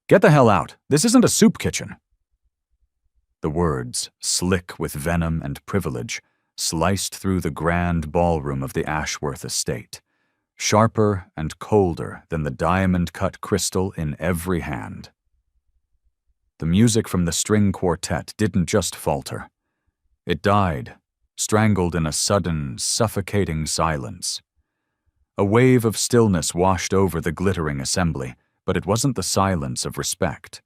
Get the hell out. This isn't a soup kitchen. The words, slick with venom and privilege, sliced through the grand ballroom of the Ashworth estate, sharper and colder than the diamond-cut crystal in every hand. The music from the string quartet didn't just falter. It died, strangled in a sudden, suffocating silence. A wave of stillness washed over the glittering assembly, but it wasn't the silence of respect.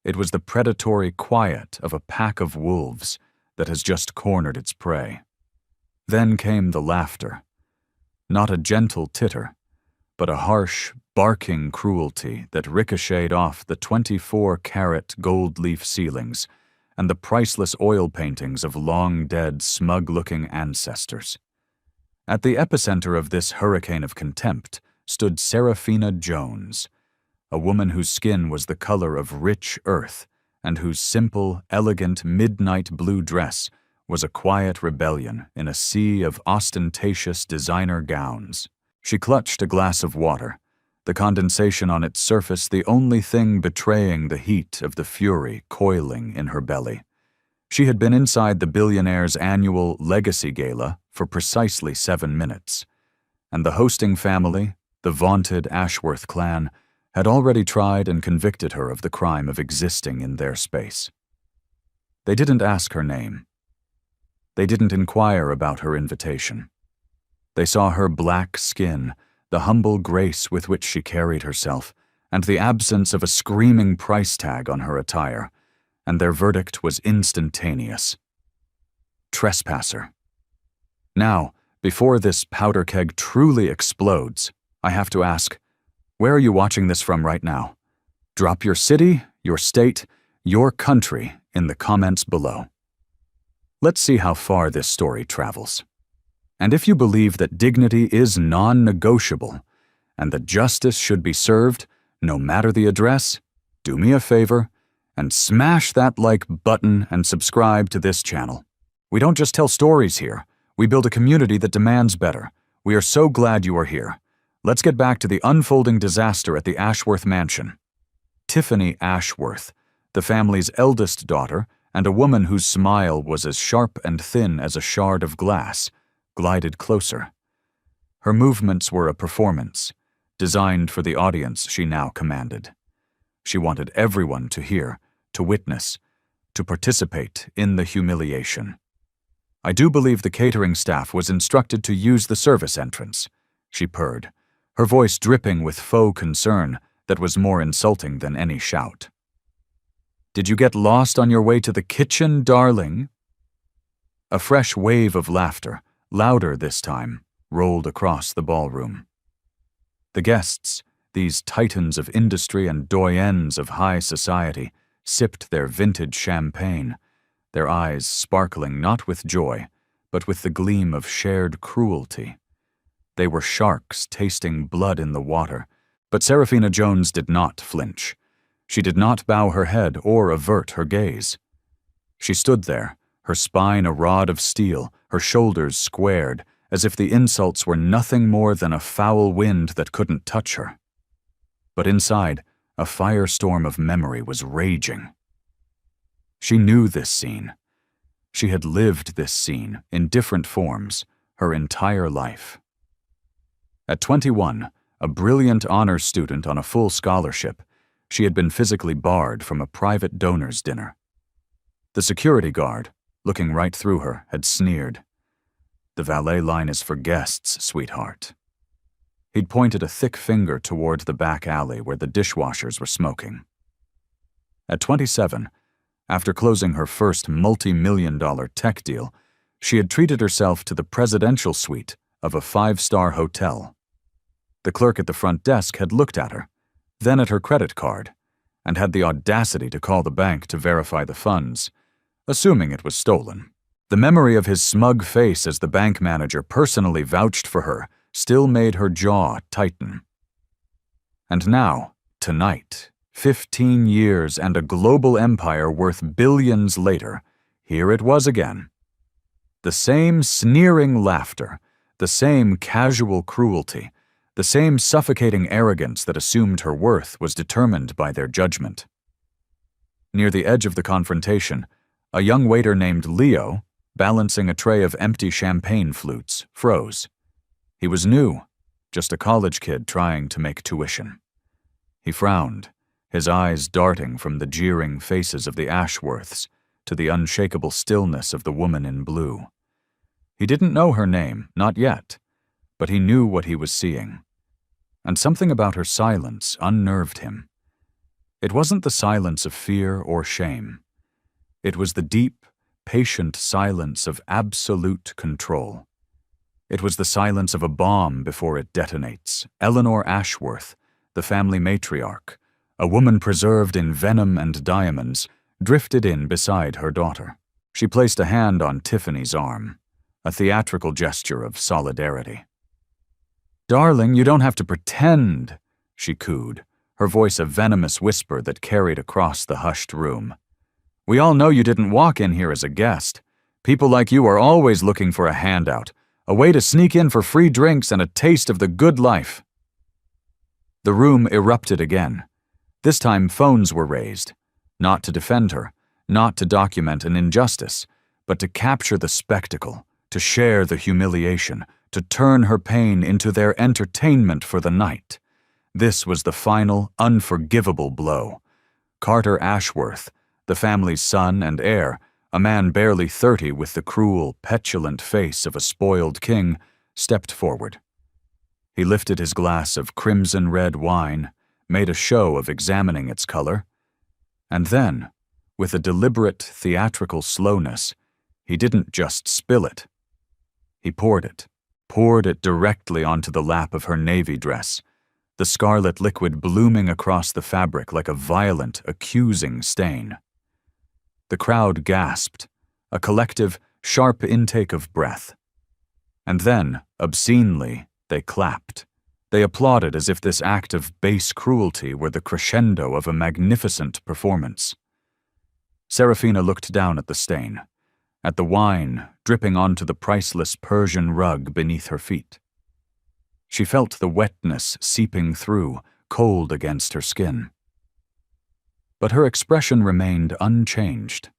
It was the predatory quiet of a pack of wolves that has just cornered its prey. Then came the laughter. Not a gentle titter, but a harsh, barking cruelty that ricocheted off the 24-carat gold-leaf ceilings and the priceless oil paintings of long-dead, smug-looking ancestors. At the epicenter of this hurricane of contempt stood Seraphina Jones, a woman whose skin was the color of rich earth and whose simple, elegant midnight blue dress was a quiet rebellion in a sea of ostentatious designer gowns. She clutched a glass of water, the condensation on its surface the only thing betraying the heat of the fury coiling in her belly. She had been inside the Billionaire's annual Legacy Gala for precisely 7 minutes, and the hosting family, the vaunted Ashworth clan, had already tried and convicted her of the crime of existing in their space. They didn't ask her name. They didn't inquire about her invitation. They saw her black skin, the humble grace with which she carried herself, and the absence of a screaming price tag on her attire, and their verdict was instantaneous. Trespasser. Now, before this powder keg truly explodes, I have to ask, where are you watching this from right now? Drop your city, your state, your country in the comments below. Let's see how far this story travels. And if you believe that dignity is non-negotiable and that justice should be served, no matter the address, do me a favor and smash that like button and subscribe to this channel. We don't just tell stories here. We build a community that demands better. We are so glad you are here. Let's get back to the unfolding disaster at the Ashworth mansion. Tiffany Ashworth, the family's eldest daughter, and a woman whose smile was as sharp and thin as a shard of glass, glided closer. Her movements were a performance, designed for the audience she now commanded. She wanted everyone to hear, to witness, to participate in the humiliation. I do believe the catering staff was instructed to use the service entrance, she purred, her voice dripping with faux concern that was more insulting than any shout. Did you get lost on your way to the kitchen, darling? A fresh wave of laughter, louder this time, rolled across the ballroom. The guests, these titans of industry and doyens of high society, sipped their vintage champagne, their eyes sparkling not with joy, but with the gleam of shared cruelty. They were sharks tasting blood in the water, but Seraphina Jones did not flinch. She did not bow her head or avert her gaze. She stood there, her spine a rod of steel, her shoulders squared, as if the insults were nothing more than a foul wind that couldn't touch her. But inside, a firestorm of memory was raging. She knew this scene. She had lived this scene in different forms her entire life. At 21, a brilliant honors student on a full scholarship, she had been physically barred from a private donors' dinner. The security guard, looking right through her, had sneered. "The valet line is for guests, sweetheart." He'd pointed a thick finger toward the back alley where the dishwashers were smoking. At 27, after closing her first multi-million-dollar tech deal, she had treated herself to the presidential suite of a 5-star hotel. The clerk at the front desk had looked at her, then at her credit card, and had the audacity to call the bank to verify the funds, assuming it was stolen. The memory of his smug face as the bank manager personally vouched for her still made her jaw tighten. And now, tonight, 15 years and a global empire worth billions later, here it was again. The same sneering laughter, the same casual cruelty, The same suffocating arrogance that assumed her worth was determined by their judgment. Near the edge of the confrontation, a young waiter named Leo, balancing a tray of empty champagne flutes, froze. He was new, just a college kid trying to make tuition. He frowned, his eyes darting from the jeering faces of the Ashworths to the unshakable stillness of the woman in blue. He didn't know her name, not yet, but he knew what he was seeing. And something about her silence unnerved him. It wasn't the silence of fear or shame. It was the deep, patient silence of absolute control. It was the silence of a bomb before it detonates. Eleanor Ashworth, the family matriarch, a woman preserved in venom and diamonds, drifted in beside her daughter. She placed a hand on Tiffany's arm, a theatrical gesture of solidarity. "Darling, you don't have to pretend," she cooed, her voice a venomous whisper that carried across the hushed room. "We all know you didn't walk in here as a guest. People like you are always looking for a handout, a way to sneak in for free drinks and a taste of the good life." The room erupted again. This time phones were raised, not to defend her, not to document an injustice, but to capture the spectacle, to share the humiliation, to turn her pain into their entertainment for the night. This was the final, unforgivable blow. Carter Ashworth, the family's son and heir, a man barely 30 with the cruel, petulant face of a spoiled king, stepped forward. He lifted his glass of crimson-red wine, made a show of examining its color, and then, with a deliberate, theatrical slowness, he didn't just spill it. He poured it directly onto the lap of her navy dress, the scarlet liquid blooming across the fabric like a violent, accusing stain. The crowd gasped, a collective, sharp intake of breath. And then, obscenely, they clapped. They applauded as if this act of base cruelty were the crescendo of a magnificent performance. Serafina looked down at the stain, at the wine dripping onto the priceless Persian rug beneath her feet. She felt the wetness seeping through, cold against her skin. But her expression remained unchanged.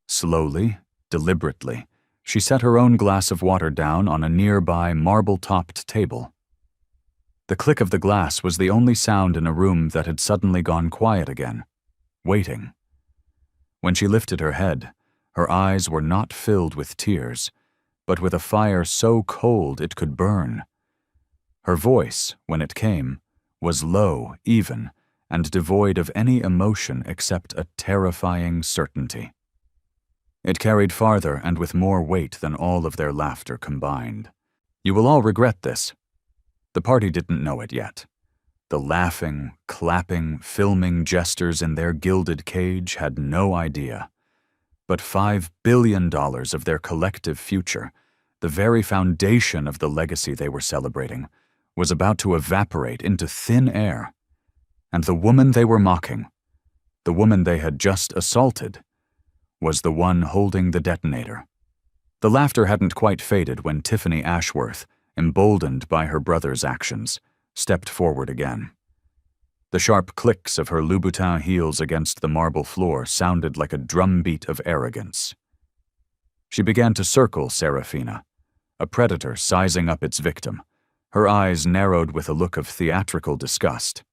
Slowly, deliberately, she set her own glass of water down on a nearby marble-topped table. The click of the glass was the only sound in a room that had suddenly gone quiet again, waiting. When she lifted her head, her eyes were not filled with tears, but with a fire so cold it could burn. Her voice, when it came, was low, even, and devoid of any emotion except a terrifying certainty. It carried farther and with more weight than all of their laughter combined. "You will all regret this." The party didn't know it yet. The laughing, clapping, filming jesters in their gilded cage had no idea. But $5 billion of their collective future, the very foundation of the legacy they were celebrating, was about to evaporate into thin air. And the woman they were mocking, the woman they had just assaulted, was the one holding the detonator. The laughter hadn't quite faded when Tiffany Ashworth, emboldened by her brother's actions, stepped forward again. The sharp clicks of her Louboutin heels against the marble floor sounded like a drumbeat of arrogance. She began to circle Serafina, a predator sizing up its victim, her eyes narrowed with a look of theatrical disgust.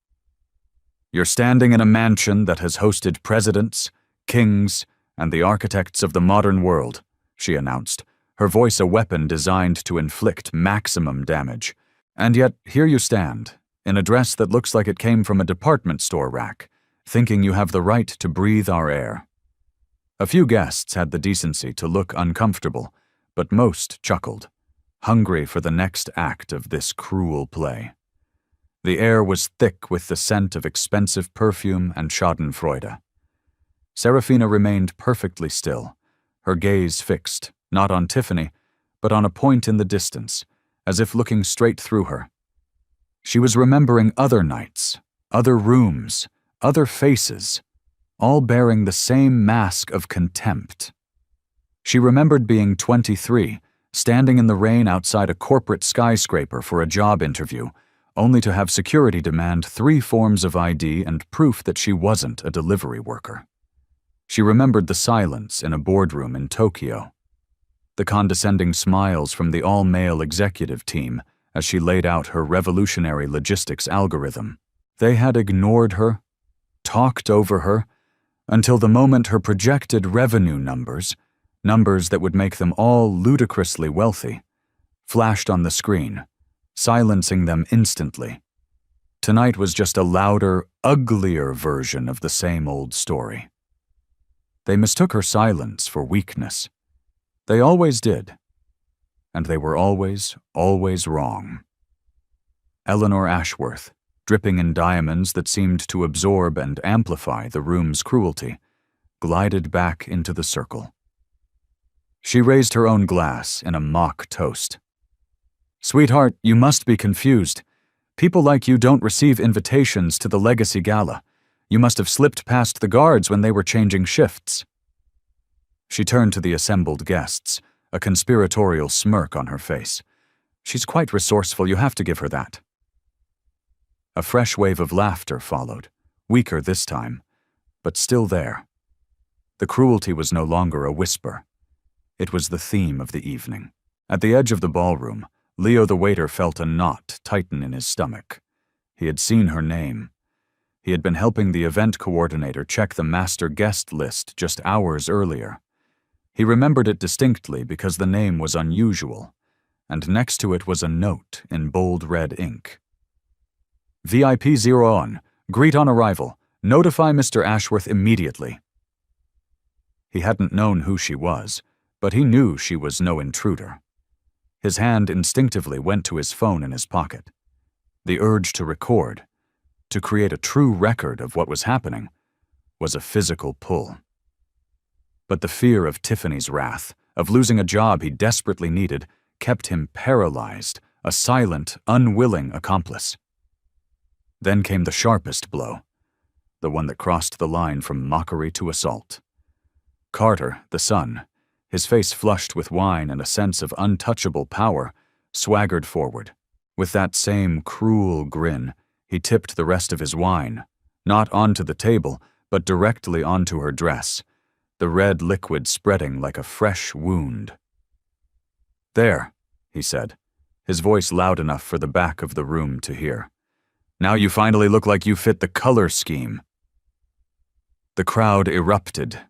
"You're standing in a mansion that has hosted presidents, kings, and the architects of the modern world," she announced, her voice a weapon designed to inflict maximum damage. "And yet, here you stand, in a dress that looks like it came from a department store rack, thinking you have the right to breathe our air." A few guests had the decency to look uncomfortable, but most chuckled, hungry for the next act of this cruel play. The air was thick with the scent of expensive perfume and schadenfreude. Serafina remained perfectly still, her gaze fixed, not on Tiffany, but on a point in the distance, as if looking straight through her. She was remembering other nights, other rooms, other faces, all bearing the same mask of contempt. She remembered being 23, standing in the rain outside a corporate skyscraper for a job interview, only to have security demand 3 forms of ID and proof that she wasn't a delivery worker. She remembered the silence in a boardroom in Tokyo, the condescending smiles from the all-male executive team as she laid out her revolutionary logistics algorithm. They had ignored her, talked over her, until the moment her projected revenue numbers that would make them all ludicrously wealthy, flashed on the screen, silencing them instantly. Tonight was just a louder, uglier version of the same old story. They mistook her silence for weakness. They always did. And they were always, always wrong. Eleanor Ashworth, dripping in diamonds that seemed to absorb and amplify the room's cruelty, glided back into the circle. She raised her own glass in a mock toast. "Sweetheart, you must be confused. People like you don't receive invitations to the Legacy Gala. You must have slipped past the guards when they were changing shifts." She turned to the assembled guests, a conspiratorial smirk on her face. "She's quite resourceful, you have to give her that." A fresh wave of laughter followed, weaker this time, but still there. The cruelty was no longer a whisper. It was the theme of the evening. At the edge of the ballroom, Leo the waiter felt a knot tighten in his stomach. He had seen her name. He had been helping the event coordinator check the master guest list just hours earlier. He remembered it distinctly because the name was unusual, and next to it was a note in bold red ink. "VIP 0 on. Greet on arrival. Notify Mr. Ashworth immediately." He hadn't known who she was, but he knew she was no intruder. His hand instinctively went to his phone in his pocket. The urge to record, to create a true record of what was happening, was a physical pull. But the fear of Tiffany's wrath, of losing a job he desperately needed, kept him paralyzed, a silent, unwilling accomplice. Then came the sharpest blow, the one that crossed the line from mockery to assault. Carter, the son, his face flushed with wine and a sense of untouchable power, swaggered forward. With that same cruel grin, he tipped the rest of his wine, not onto the table, but directly onto her dress, the red liquid spreading like a fresh wound. "There," he said, his voice loud enough for the back of the room to hear. "Now you finally look like you fit the color scheme." The crowd erupted.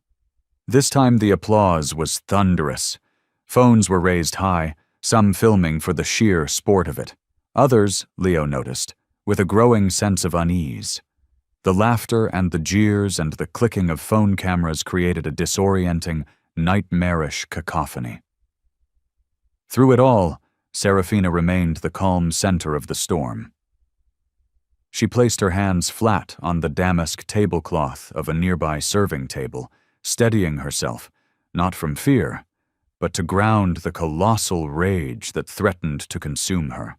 This time the applause was thunderous. Phones were raised high, some filming for the sheer sport of it. Others, Leo noticed, with a growing sense of unease. The laughter and the jeers and the clicking of phone cameras created a disorienting, nightmarish cacophony. Through it all, Serafina remained the calm center of the storm. She placed her hands flat on the damask tablecloth of a nearby serving table, steadying herself, not from fear, but to ground the colossal rage that threatened to consume her.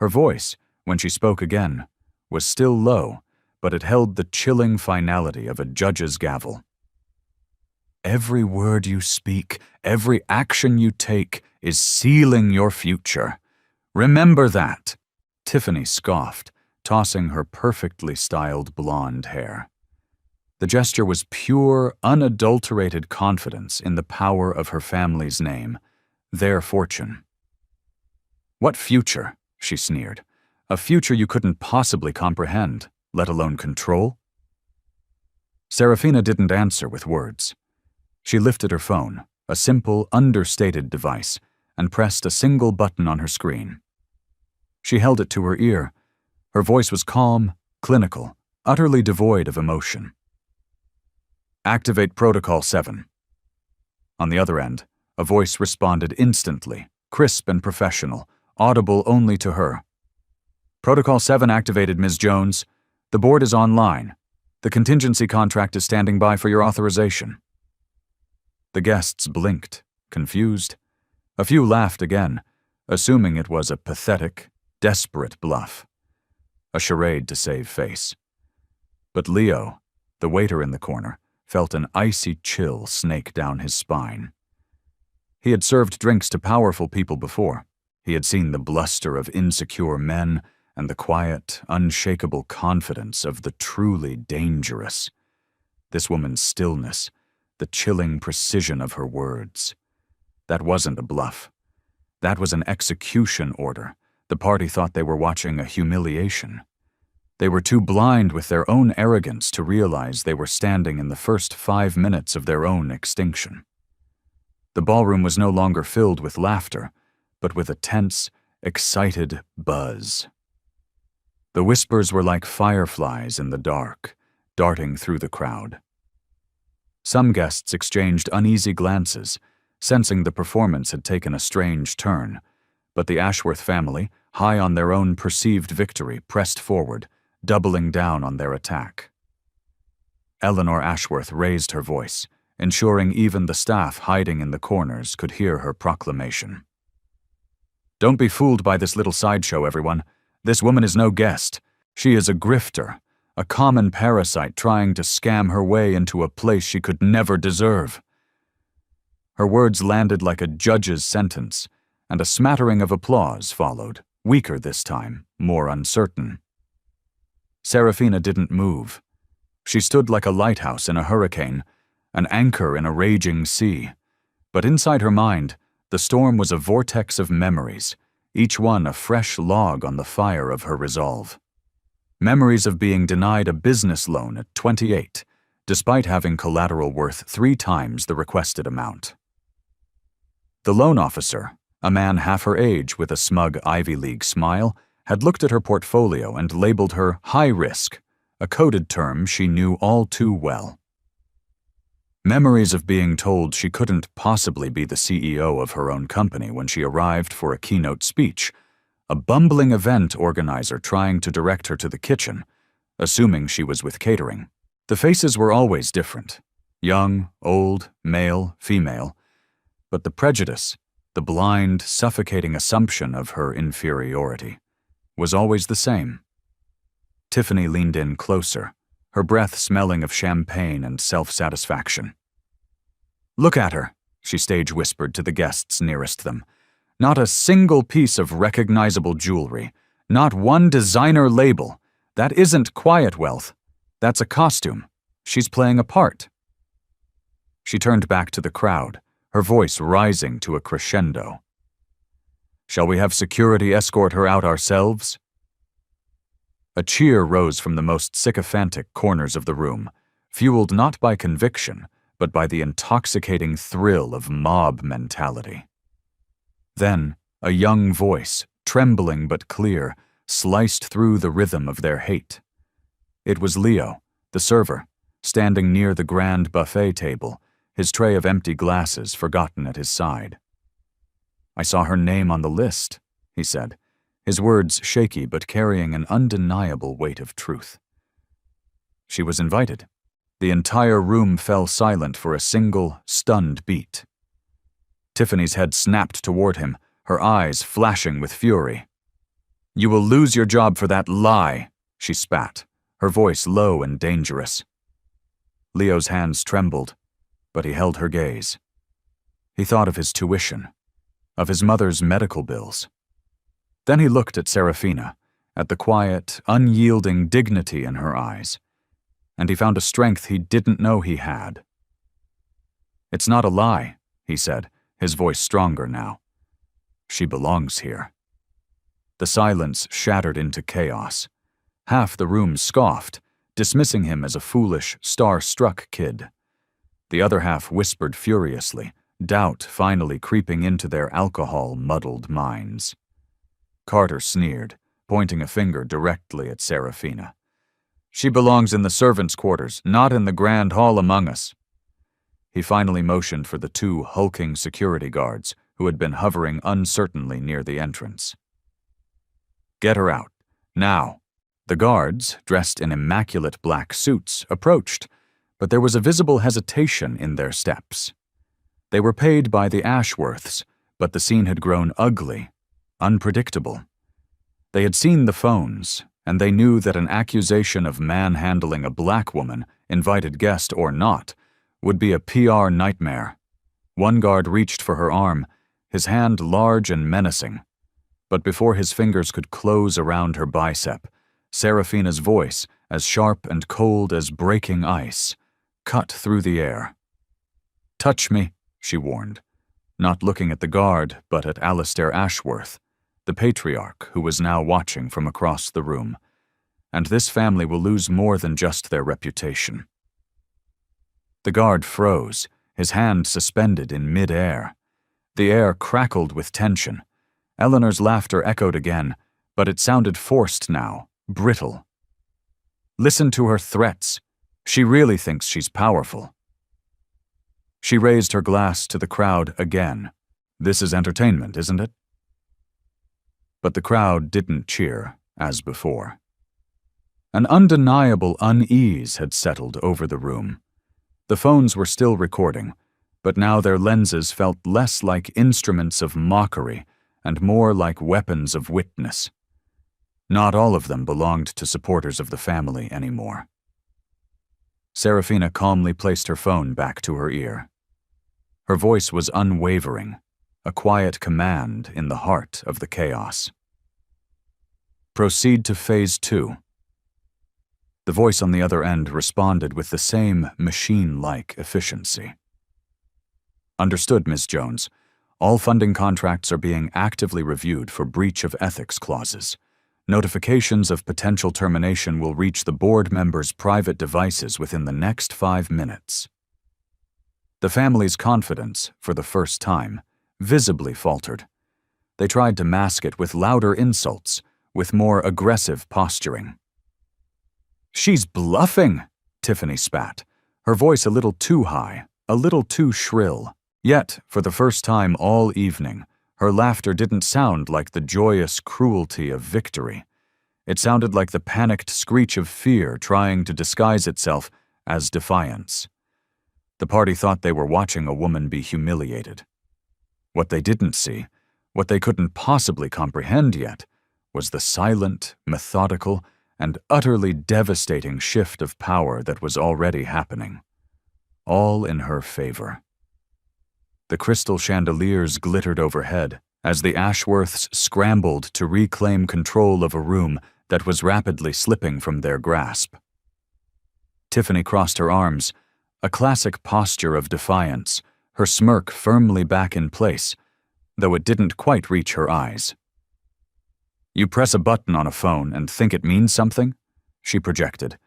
Her voice, when she spoke again, was still low, but it held the chilling finality of a judge's gavel. "Every word you speak, every action you take, is sealing your future. Remember that," Tiffany scoffed, tossing her perfectly styled blonde hair. The gesture was pure, unadulterated confidence in the power of her family's name, their fortune. "What future?" she sneered. "A future you couldn't possibly comprehend, let alone control?" Serafina didn't answer with words. She lifted her phone, a simple, understated device, and pressed a single button on her screen. She held it to her ear. Her voice was calm, clinical, utterly devoid of emotion. "Activate Protocol 7. On the other end, a voice responded instantly, crisp and professional, audible only to her. "Protocol 7 activated, Ms. Jones. The board is online. The contingency contract is standing by for your authorization." The guests blinked, confused. A few laughed again, assuming it was a pathetic, desperate bluff. A charade to save face. But Leo, the waiter in the corner, felt an icy chill snake down his spine. He had served drinks to powerful people before. He had seen the bluster of insecure men and the quiet, unshakable confidence of the truly dangerous. This woman's stillness, the chilling precision of her words. That wasn't a bluff. That was an execution order. The party thought they were watching a humiliation. They were too blind with their own arrogance to realize they were standing in the first 5 minutes of their own extinction. The ballroom was no longer filled with laughter, but with a tense, excited buzz. The whispers were like fireflies in the dark, darting through the crowd. Some guests exchanged uneasy glances, sensing the performance had taken a strange turn, but the Ashworth family, high on their own perceived victory, pressed forward, doubling down on their attack. Eleanor Ashworth raised her voice, ensuring even the staff hiding in the corners could hear her proclamation. "Don't be fooled by this little sideshow, everyone. This woman is no guest. She is a grifter, a common parasite trying to scam her way into a place she could never deserve." Her words landed like a judge's sentence, and a smattering of applause followed, weaker this time, more uncertain. Serafina didn't move. She stood like a lighthouse in a hurricane, an anchor in a raging sea. But inside her mind, the storm was a vortex of memories, each one a fresh log on the fire of her resolve. Memories of being denied a business loan at 28, despite having collateral worth 3 times the requested amount. The loan officer, a man half her age with a smug Ivy League smile, had looked at her portfolio and labeled her high risk, a coded term she knew all too well. Memories of being told she couldn't possibly be the CEO of her own company when she arrived for a keynote speech, a bumbling event organizer trying to direct her to the kitchen, assuming she was with catering. The faces were always different, young, old, male, female, but the prejudice, the blind, suffocating assumption of her inferiority, was always the same. Tiffany leaned in closer, her breath smelling of champagne and self-satisfaction. "Look at her," she stage whispered to the guests nearest them. "Not a single piece of recognizable jewelry, not one designer label. That isn't quiet wealth. That's a costume. She's playing a part." She turned back to the crowd, her voice rising to a crescendo. "Shall we have security escort her out ourselves?" A cheer rose from the most sycophantic corners of the room, fueled not by conviction, but by the intoxicating thrill of mob mentality. Then, a young voice, trembling but clear, sliced through the rhythm of their hate. It was Leo, the server, standing near the grand buffet table, his tray of empty glasses forgotten at his side. "I saw her name on the list," he said, his words shaky but carrying an undeniable weight of truth. She was invited. The entire room fell silent for a single, stunned beat. Tiffany's head snapped toward him, her eyes flashing with fury. "You will lose your job for that lie," she spat, her voice low and dangerous. Leo's hands trembled, but he held her gaze. He thought of his tuition, of his mother's medical bills. Then he looked at Serafina, at the quiet, unyielding dignity in her eyes, and he found a strength he didn't know he had. "It's not a lie," he said, his voice stronger now. "She belongs here." The silence shattered into chaos. Half the room scoffed, dismissing him as a foolish, star-struck kid. The other half whispered furiously, doubt finally creeping into their alcohol-muddled minds. Carter sneered, pointing a finger directly at Serafina. "She belongs in the servants' quarters, not in the grand hall among us." He finally motioned for the 2 hulking security guards who had been hovering uncertainly near the entrance. "Get her out, now." The guards, dressed in immaculate black suits, approached, but there was a visible hesitation in their steps. They were paid by the Ashworths, but the scene had grown ugly, unpredictable. They had seen the phones, and they knew that an accusation of manhandling a black woman, invited guest or not, would be a PR nightmare. One guard reached for her arm, his hand large and menacing. But before his fingers could close around her bicep, Serafina's voice, as sharp and cold as breaking ice, cut through the air. "Touch me," she warned, not looking at the guard but at Alistair Ashworth, the patriarch who was now watching from across the room. "And this family will lose more than just their reputation." The guard froze, his hand suspended in mid-air. The air crackled with tension. Eleanor's laughter echoed again, but it sounded forced now, brittle. "Listen to her threats. She really thinks she's powerful." She raised her glass to the crowd again. "This is entertainment, isn't it?" But the crowd didn't cheer, as before. An undeniable unease had settled over the room. The phones were still recording, but now their lenses felt less like instruments of mockery and more like weapons of witness. Not all of them belonged to supporters of the family anymore. Serafina calmly placed her phone back to her ear. Her voice was unwavering, a quiet command in the heart of the chaos. "Proceed to Phase 2. The voice on the other end responded with the same machine-like efficiency. "Understood, Ms. Jones. All funding contracts are being actively reviewed for breach of ethics clauses. Notifications of potential termination will reach the board members' private devices within the next 5 minutes. The family's confidence, for the first time, visibly faltered. They tried to mask it with louder insults, with more aggressive posturing. "She's bluffing," Tiffany spat, her voice a little too high, a little too shrill. Yet, for the first time all evening, her laughter didn't sound like the joyous cruelty of victory. It sounded like the panicked screech of fear trying to disguise itself as defiance. The party thought they were watching a woman be humiliated. What they didn't see, what they couldn't possibly comprehend yet, was the silent, methodical, and utterly devastating shift of power that was already happening. All in her favor. The crystal chandeliers glittered overhead as the Ashworths scrambled to reclaim control of a room that was rapidly slipping from their grasp. Tiffany crossed her arms, a classic posture of defiance, her smirk firmly back in place, though it didn't quite reach her eyes. "You press a button on a phone and think it means something?" she projected,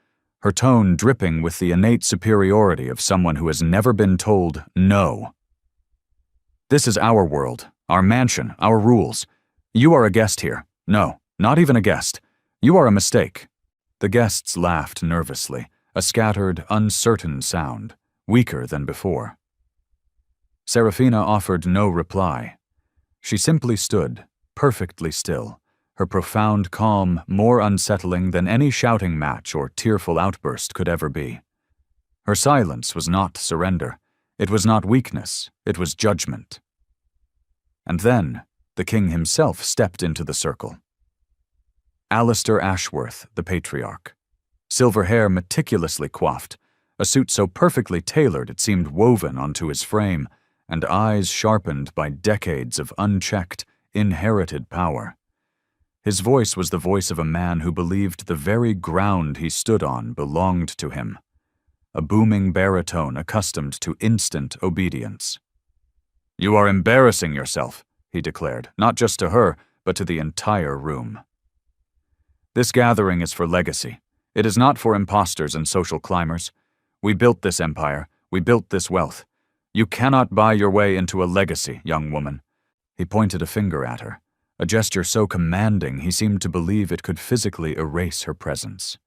her tone dripping with the innate superiority of someone who has never been told no. "This is our world, our mansion, our rules. You are a guest here. No, not even a guest. You are a mistake." The guests laughed nervously, a scattered, uncertain sound, weaker than before. Serafina offered no reply. She simply stood, perfectly still, her profound calm more unsettling than any shouting match or tearful outburst could ever be. Her silence was not surrender. It was not weakness, it was judgment. And then, the king himself stepped into the circle. Alistair Ashworth, the patriarch. Silver hair meticulously coiffed, a suit so perfectly tailored it seemed woven onto his frame, and eyes sharpened by decades of unchecked, inherited power. His voice was the voice of a man who believed the very ground he stood on belonged to him. A booming baritone accustomed to instant obedience. "You are embarrassing yourself," he declared, not just to her, but to the entire room. "This gathering is for legacy. It is not for imposters and social climbers. We built this empire. We built this wealth. You cannot buy your way into a legacy, young woman." He pointed a finger at her, a gesture so commanding he seemed to believe it could physically erase her presence.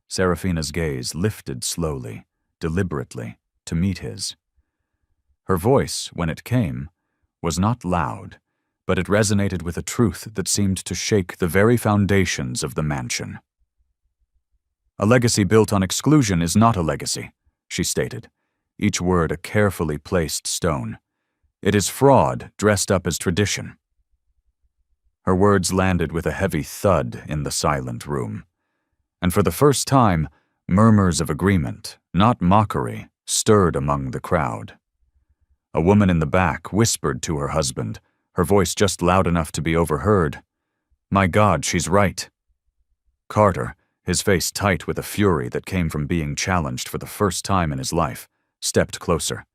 Serafina's gaze lifted slowly, deliberately, to meet his. Her voice, when it came, was not loud, but it resonated with a truth that seemed to shake the very foundations of the mansion. "A legacy built on exclusion is not a legacy," she stated, each word a carefully placed stone. "It is fraud dressed up as tradition." Her words landed with a heavy thud in the silent room. And for the first time, murmurs of agreement, not mockery, stirred among the crowd. A woman in the back whispered to her husband, her voice just loud enough to be overheard. "My God, she's right." Carter, his face tight with a fury that came from being challenged for the first time in his life, stepped closer.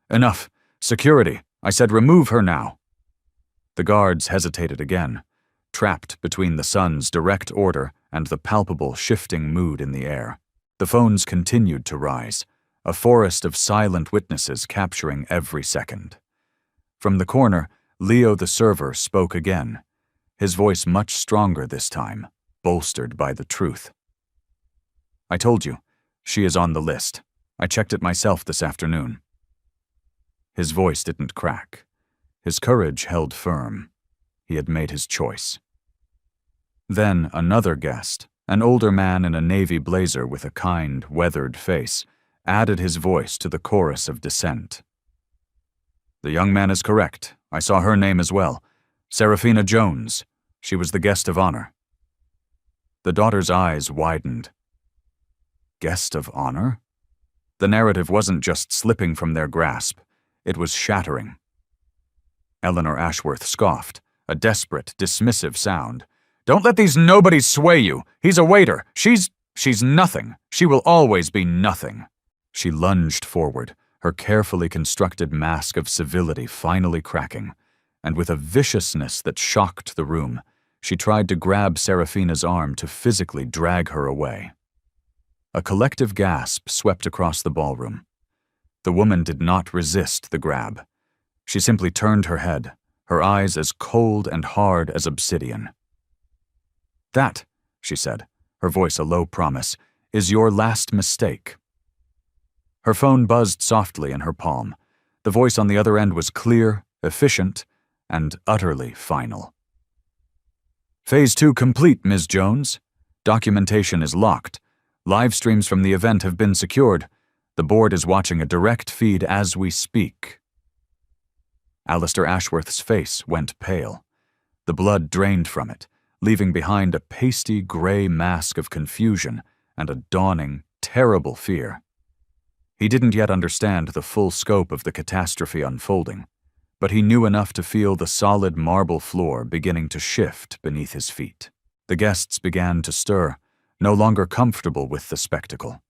"Enough! Security! I said remove her now!" The guards hesitated again, trapped between the son's direct order and the palpable shifting mood in the air. The phones continued to rise, a forest of silent witnesses capturing every second. From the corner, Leo the server spoke again, his voice much stronger this time, bolstered by the truth. "I told you, she is on the list. I checked it myself this afternoon." His voice didn't crack. His courage held firm. He had made his choice. Then another guest, an older man in a navy blazer with a kind, weathered face, added his voice to the chorus of dissent. "The young man is correct. I saw her name as well. Serafina Jones. She was the guest of honor." The daughter's eyes widened. Guest of honor? The narrative wasn't just slipping from their grasp. It was shattering. Eleanor Ashworth scoffed, a desperate, dismissive sound. "Don't let these nobodies sway you. He's a waiter. She's nothing. She will always be nothing." She lunged forward, her carefully constructed mask of civility finally cracking, and with a viciousness that shocked the room, she tried to grab Serafina's arm to physically drag her away. A collective gasp swept across the ballroom. The woman did not resist the grab. She simply turned her head, her eyes as cold and hard as obsidian. "That," she said, her voice a low promise, "is your last mistake." Her phone buzzed softly in her palm. The voice on the other end was clear, efficient, and utterly final. "Phase 2 complete, Ms. Jones. Documentation is locked. Live streams from the event have been secured. The board is watching a direct feed as we speak." Alistair Ashworth's face went pale. The blood drained from it, leaving behind a pasty gray mask of confusion and a dawning, terrible fear. He didn't yet understand the full scope of the catastrophe unfolding, but he knew enough to feel the solid marble floor beginning to shift beneath his feet. The guests began to stir, no longer comfortable with the spectacle.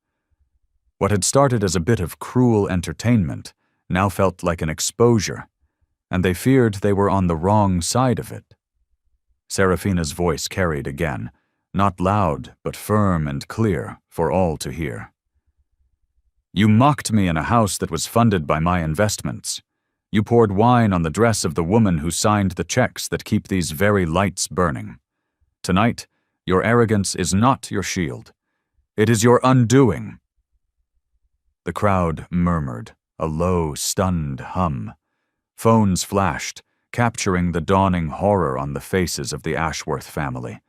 What had started as a bit of cruel entertainment now felt like an exposure, and they feared they were on the wrong side of it. Serafina's voice carried again, not loud but firm and clear for all to hear. "You mocked me in a house that was funded by my investments. You poured wine on the dress of the woman who signed the checks that keep these very lights burning. Tonight, your arrogance is not your shield. It is your undoing." The crowd murmured, a low, stunned hum. Phones flashed, capturing the dawning horror on the faces of the Ashworth family.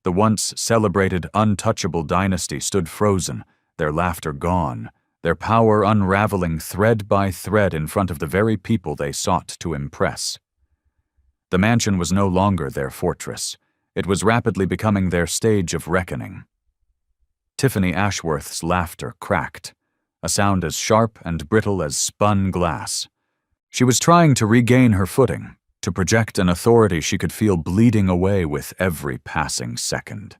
The once celebrated, untouchable dynasty stood frozen, their laughter gone, their power unraveling thread by thread in front of the very people they sought to impress. The mansion was no longer their fortress. It was rapidly becoming their stage of reckoning. Tiffany Ashworth's laughter cracked, a sound as sharp and brittle as spun glass. She was trying to regain her footing, to project an authority she could feel bleeding away with every passing second.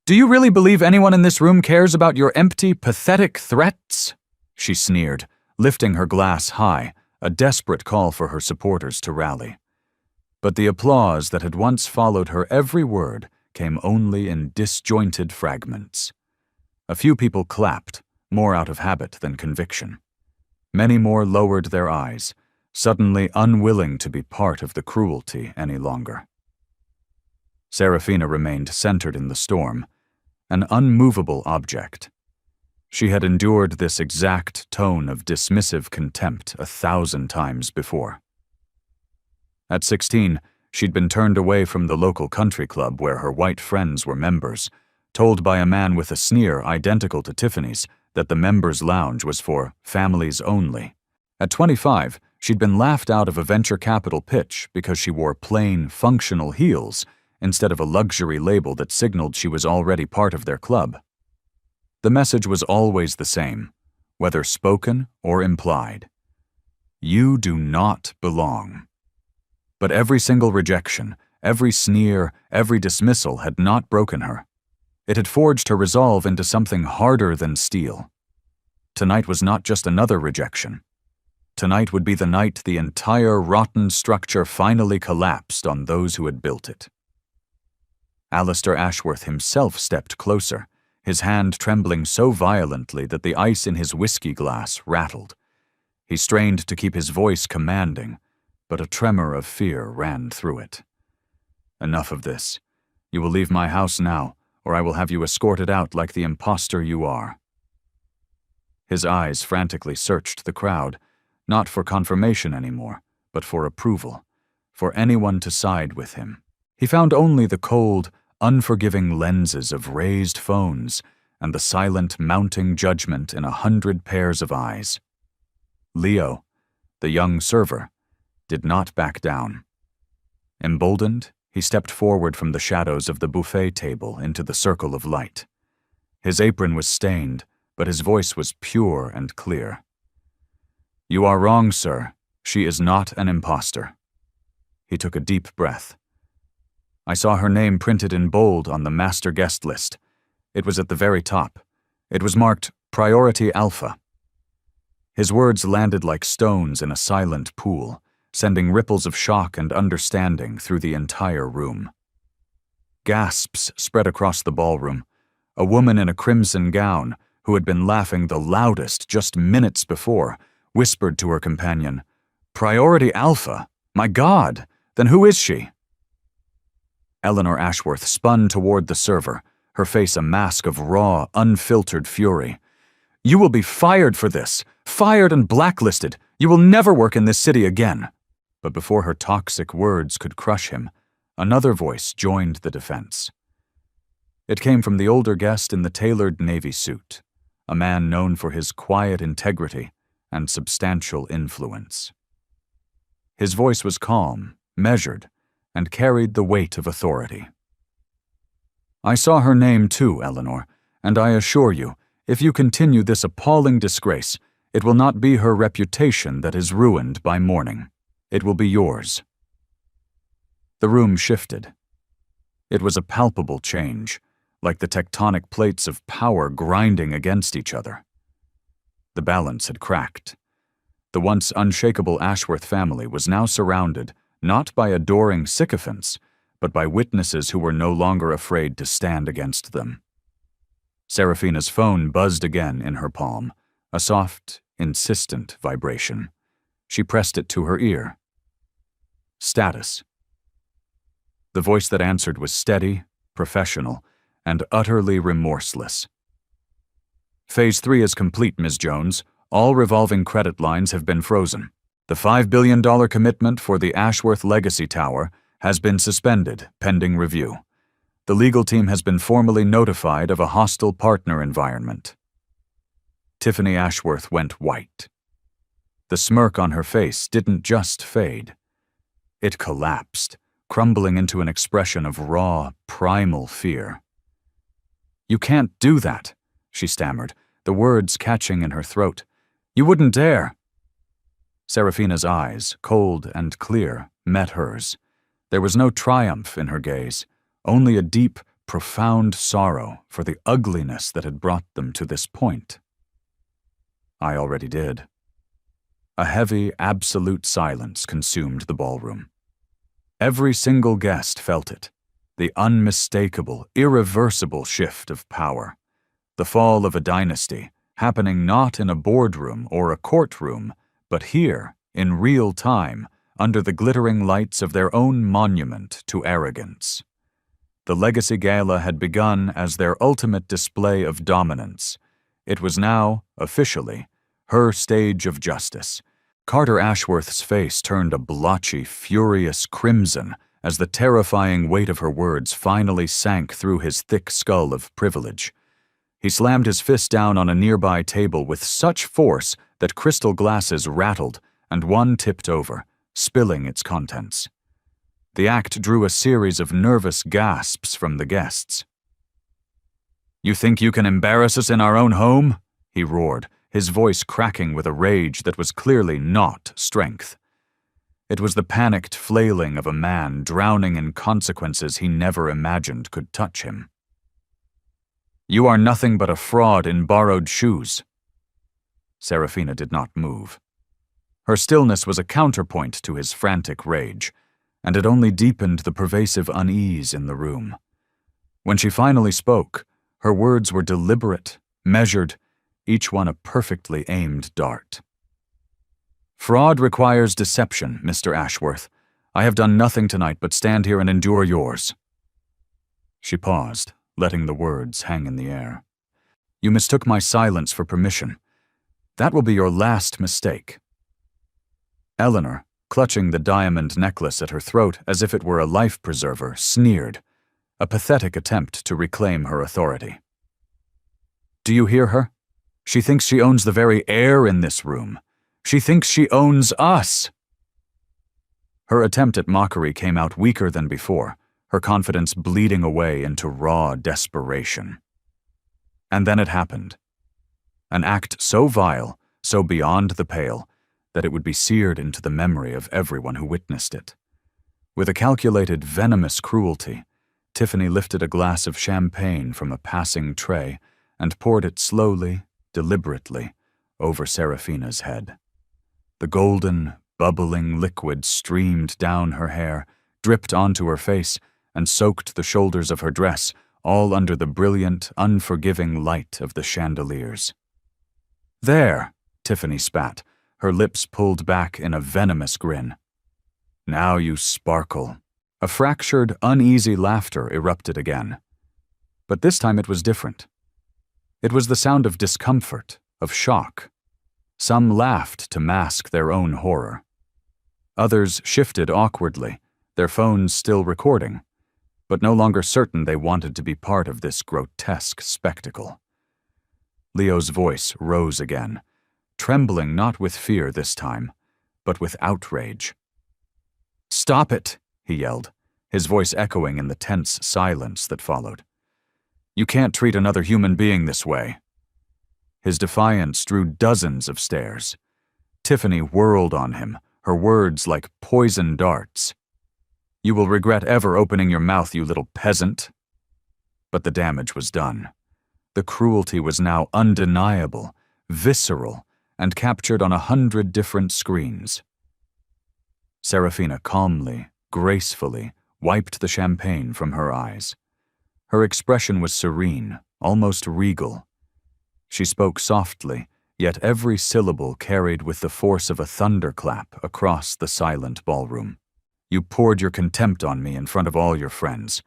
"Do you really believe anyone in this room cares about your empty, pathetic threats?" she sneered, lifting her glass high, a desperate call for her supporters to rally. But the applause that had once followed her every word came only in disjointed fragments. A few people clapped, more out of habit than conviction. Many more lowered their eyes, suddenly unwilling to be part of the cruelty any longer. Serafina remained centered in the storm, an unmovable object. She had endured this exact tone of dismissive contempt 1,000 times before. At 16, she'd been turned away from the local country club where her white friends were members, told by a man with a sneer identical to Tiffany's that the members' lounge was for families only. At 25, she'd been laughed out of a venture capital pitch because she wore plain, functional heels instead of a luxury label that signaled she was already part of their club. The message was always the same, whether spoken or implied. You do not belong. But every single rejection, every sneer, every dismissal had not broken her. It had forged her resolve into something harder than steel. Tonight was not just another rejection. Tonight would be the night the entire rotten structure finally collapsed on those who had built it. Alistair Ashworth himself stepped closer, his hand trembling so violently that the ice in his whiskey glass rattled. He strained to keep his voice commanding, but a tremor of fear ran through it. Enough of this. You will leave my house now, or I will have you escorted out like the impostor you are. His eyes frantically searched the crowd, not for confirmation anymore, but for approval, for anyone to side with him. He found only the cold, unforgiving lenses of raised phones and the silent, mounting judgment in 100 pairs of eyes. Leo, the young server, did not back down. Emboldened, he stepped forward from the shadows of the buffet table into the circle of light. His apron was stained, but his voice was pure and clear. "You are wrong, sir. She is not an imposter." He took a deep breath. "I saw her name printed in bold on the master guest list. It was at the very top. It was marked Priority Alpha." His words landed like stones in a silent pool, sending ripples of shock and understanding through the entire room. Gasps spread across the ballroom. A woman in a crimson gown, who had been laughing the loudest just minutes before, whispered to her companion, "Priority Alpha? My God! Then who is she?" Eleanor Ashworth spun toward the server, her face a mask of raw, unfiltered fury. "You will be fired for this! Fired and blacklisted! You will never work in this city again!" But before her toxic words could crush him, another voice joined the defense. It came from the older guest in the tailored navy suit, a man known for his quiet integrity and substantial influence. His voice was calm, measured, and carried the weight of authority. "I saw her name too, Eleanor, and I assure you, if you continue this appalling disgrace, it will not be her reputation that is ruined by morning. It will be yours." The room shifted. It was a palpable change, like the tectonic plates of power grinding against each other. The balance had cracked. The once unshakable Ashworth family was now surrounded not by adoring sycophants, but by witnesses who were no longer afraid to stand against them. Seraphina's phone buzzed again in her palm, a soft, insistent vibration. She pressed it to her ear. "Status." The voice that answered was steady, professional, and utterly remorseless. "Phase 3 is complete, Ms. Jones. All revolving credit lines have been frozen. The $5 billion commitment for the Ashworth Legacy Tower has been suspended, pending review. The legal team has been formally notified of a hostile partner environment." Tiffany Ashworth went white. The smirk on her face didn't just fade. It collapsed, crumbling into an expression of raw, primal fear. "You can't do that," she stammered, the words catching in her throat. "You wouldn't dare." Seraphina's eyes, cold and clear, met hers. There was no triumph in her gaze, only a deep, profound sorrow for the ugliness that had brought them to this point. "I already did." A heavy, absolute silence consumed the ballroom. Every single guest felt it, the unmistakable, irreversible shift of power, the fall of a dynasty, happening not in a boardroom or a courtroom, but here, in real time, under the glittering lights of their own monument to arrogance. The Legacy Gala had begun as their ultimate display of dominance. It was now, officially, her stage of justice. Carter Ashworth's face turned a blotchy, furious crimson as the terrifying weight of her words finally sank through his thick skull of privilege. He slammed his fist down on a nearby table with such force that crystal glasses rattled and one tipped over, spilling its contents. The act drew a series of nervous gasps from the guests. "You think you can embarrass us in our own home?" he roared, his voice cracking with a rage that was clearly not strength. It was the panicked flailing of a man drowning in consequences he never imagined could touch him. "You are nothing but a fraud in borrowed shoes." Serafina did not move. Her stillness was a counterpoint to his frantic rage, and it only deepened the pervasive unease in the room. When she finally spoke, her words were deliberate, measured, each one a perfectly aimed dart. "Fraud requires deception, Mr. Ashworth. I have done nothing tonight but stand here and endure yours." She paused, letting the words hang in the air. "You mistook my silence for permission. That will be your last mistake." Eleanor, clutching the diamond necklace at her throat as if it were a life preserver, sneered, a pathetic attempt to reclaim her authority. "Do you hear her? She thinks she owns the very air in this room. She thinks she owns us." Her attempt at mockery came out weaker than before, her confidence bleeding away into raw desperation. And then it happened. An act so vile, so beyond the pale, that it would be seared into the memory of everyone who witnessed it. With a calculated, venomous cruelty, Tiffany lifted a glass of champagne from a passing tray and poured it slowly, deliberately, over Serafina's head. The golden, bubbling liquid streamed down her hair, dripped onto her face, and soaked the shoulders of her dress, all under the brilliant, unforgiving light of the chandeliers. "There," Tiffany spat, her lips pulled back in a venomous grin. "Now you sparkle." A fractured, uneasy laughter erupted again. But this time it was different. It was the sound of discomfort, of shock. Some laughed to mask their own horror. Others shifted awkwardly, their phones still recording, but no longer certain they wanted to be part of this grotesque spectacle. Leo's voice rose again, trembling not with fear this time, but with outrage. "Stop it!" he yelled, his voice echoing in the tense silence that followed. "You can't treat another human being this way." His defiance drew dozens of stares. Tiffany whirled on him, her words like poison darts. "You will regret ever opening your mouth, you little peasant." But the damage was done. The cruelty was now undeniable, visceral, and captured on 100 different screens. Serafina calmly, gracefully, wiped the champagne from her eyes. Her expression was serene, almost regal. She spoke softly, yet every syllable carried with the force of a thunderclap across the silent ballroom. "You poured your contempt on me in front of all your friends.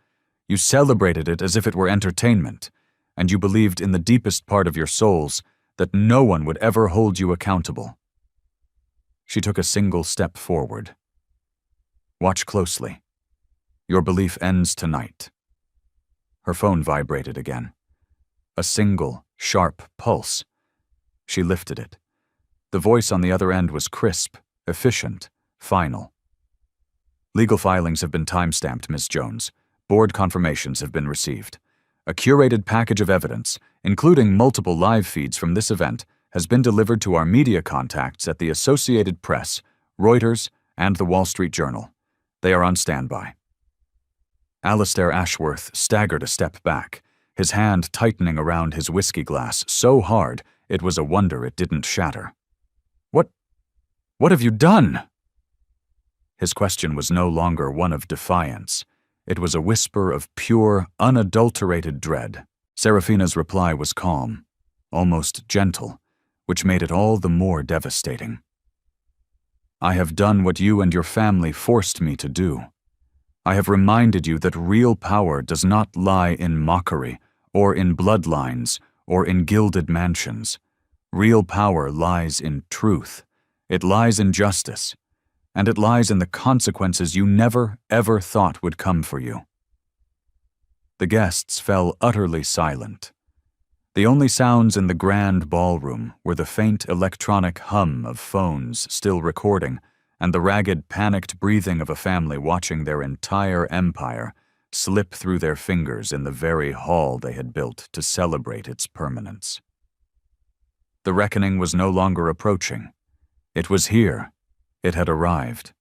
You celebrated it as if it were entertainment, and you believed in the deepest part of your souls that no one would ever hold you accountable." She took a single step forward. "Watch closely. Your belief ends tonight." Her phone vibrated again. A single, sharp pulse. She lifted it. The voice on the other end was crisp, efficient, final. "Legal filings have been time-stamped, Ms. Jones. Board confirmations have been received. A curated package of evidence, including multiple live feeds from this event, has been delivered to our media contacts at the Associated Press, Reuters, and the Wall Street Journal. They are on standby." Alistair Ashworth staggered a step back, his hand tightening around his whiskey glass so hard it was a wonder it didn't shatter. What have you done?" His question was no longer one of defiance. It was a whisper of pure, unadulterated dread. Serafina's reply was calm, almost gentle, which made it all the more devastating. "I have done what you and your family forced me to do. I have reminded you that real power does not lie in mockery, or in bloodlines, or in gilded mansions. Real power lies in truth. It lies in justice. And it lies in the consequences you never, ever thought would come for you." The guests fell utterly silent. The only sounds in the grand ballroom were the faint electronic hum of phones still recording and the ragged, panicked breathing of a family watching their entire empire slip through their fingers in the very hall they had built to celebrate its permanence. The reckoning was no longer approaching. It was here. It had arrived.